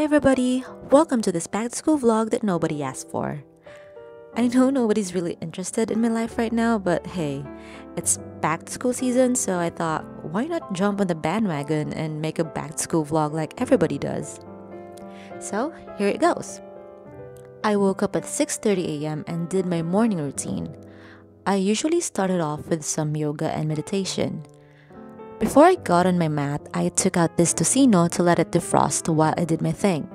Hi everybody! Welcome to this back to school vlog that nobody asked for. I know nobody's really interested in my life right now, but hey, it's back to school season, so I thought, why not jump on the bandwagon and make a back to school vlog like everybody does? So, here it goes. I woke up at 6:30 a.m. and did my morning routine. I usually started off with some yoga and meditation. Before I got on my mat, I took out this tocino to let it defrost while I did my thing.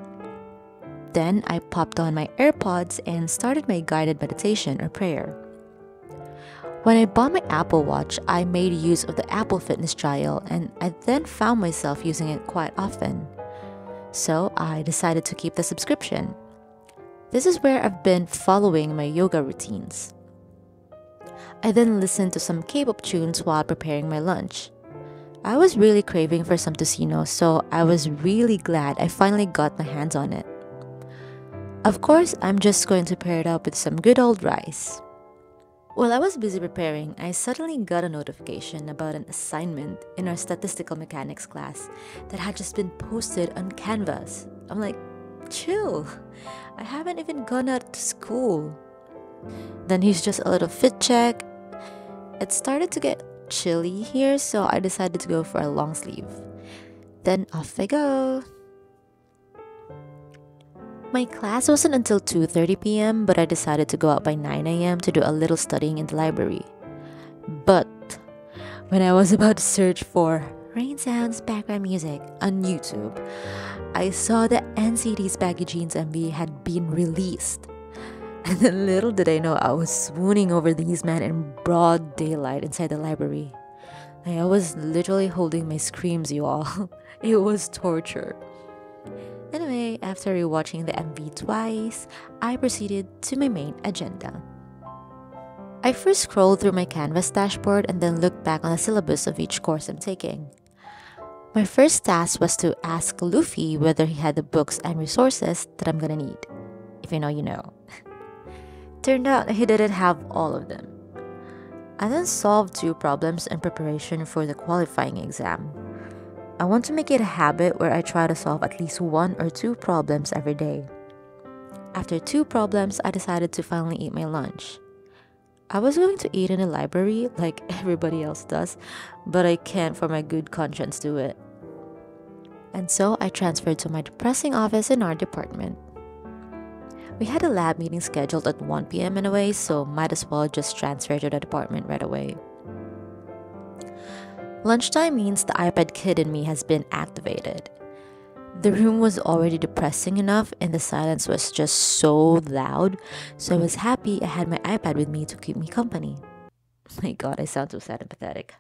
Then I popped on my AirPods and started my guided meditation or prayer. When I bought my Apple Watch, I made use of the Apple Fitness trial and I then found myself using it quite often. So I decided to keep the subscription. This is where I've been following my yoga routines. I then listened to some K-pop tunes while preparing my lunch. I was really craving for some tocino, so I was really glad I finally got my hands on it. Of course, I'm just going to pair it up with some good old rice. While I was busy preparing, I suddenly got a notification about an assignment in our statistical mechanics class that had just been posted on Canvas. I'm like, chill, I haven't even gone out to school. Then here's just a little fit check. It started to get chilly here, so I decided to go for a long sleeve. Then off I go. My class wasn't until 2:30 p.m., but I decided to go out by 9 a.m. to do a little studying in the library. But when I was about to search for rain sounds background music on YouTube, I saw that NCT's Baggy Jeans MV had been released. And then little did I know I was swooning over these men in broad daylight inside the library. Like, I was literally holding my screams, you all. It was torture. Anyway, after rewatching the MV twice, I proceeded to my main agenda. I first scrolled through my Canvas dashboard and then looked back on the syllabus of each course I'm taking. My first task was to ask Luffy whether he had the books and resources that I'm gonna need. If you know, you know. Turned out he didn't have all of them. I then solved 2 problems in preparation for the qualifying exam. I want to make it a habit where I try to solve at least 1 or 2 problems every day. After 2 problems, I decided to finally eat my lunch. I was going to eat in the library like everybody else does, but I can't for my good conscience do it. And so I transferred to my depressing office in our department. We had a lab meeting scheduled at 1 p.m. anyway, so might as well just transfer to the department right away. Lunchtime means the iPad kid in me has been activated. The room was already depressing enough and the silence was just so loud, so I was happy I had my iPad with me to keep me company. My god, I sound so sad and pathetic.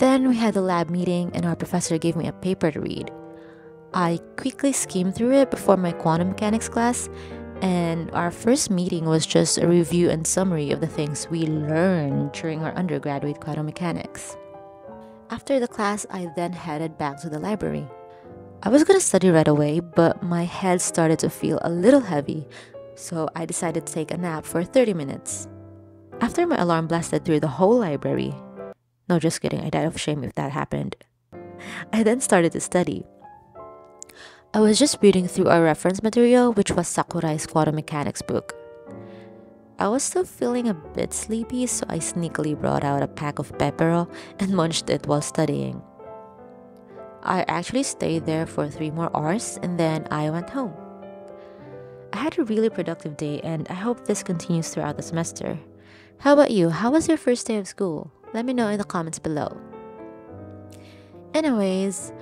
Then we had the lab meeting and our professor gave me a paper to read. I quickly skimmed through it before my quantum mechanics class, and our first meeting was just a review and summary of the things we learned during our undergraduate quantum mechanics. After the class, I then headed back to the library. I was gonna study right away, but my head started to feel a little heavy, so I decided to take a nap for 30 minutes. After my alarm blasted through the whole library, no, just kidding, I died of shame if that happened. I then started to study. I was just reading through our reference material, which was Sakurai's quantum mechanics book. I was still feeling a bit sleepy, so I sneakily brought out a pack of pepero and munched it while studying. I actually stayed there for 3 more hours and then I went home. I had a really productive day and I hope this continues throughout the semester. How about you? How was your first day of school? Let me know in the comments below. Anyways,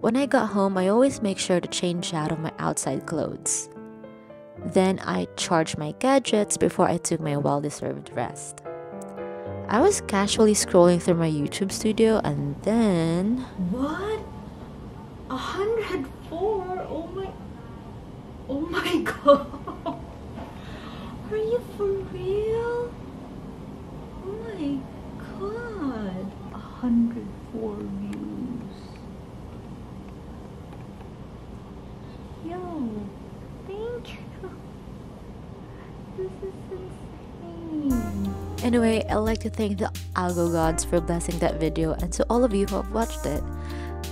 when I got home, I always make sure to change out of my outside clothes. Then I charged my gadgets before I took my well-deserved rest. I was casually scrolling through my YouTube studio and then... What? 104? Oh my god! Are you for real? Oh my god! 104 views. Yo, thank you. This is insane. Anyway, I'd like to thank the algo gods for blessing that video and to all of you who have watched it.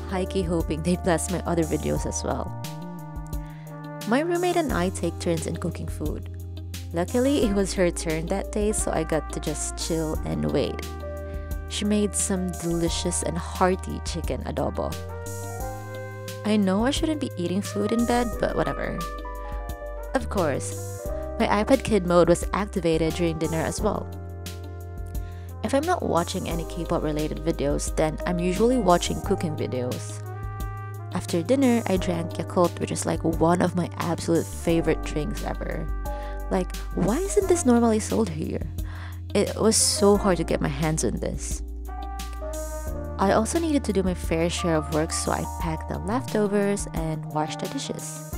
High-key hoping they bless my other videos as well. My roommate and I take turns in cooking food. Luckily, it was her turn that day, so I got to just chill and wait. She made some delicious and hearty chicken adobo. I know I shouldn't be eating food in bed, but whatever. Of course, my iPad Kid mode was activated during dinner as well. If I'm not watching any K-pop related videos, then I'm usually watching cooking videos. After dinner, I drank Yakult, which is like one of my absolute favorite drinks ever. Like, why isn't this normally sold here? It was so hard to get my hands on this. I also needed to do my fair share of work, so I packed the leftovers and washed the dishes.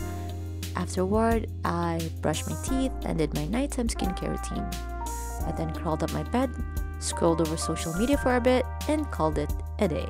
Afterward, I brushed my teeth and did my nighttime skincare routine. I then crawled up my bed, scrolled over social media for a bit, and called it a day.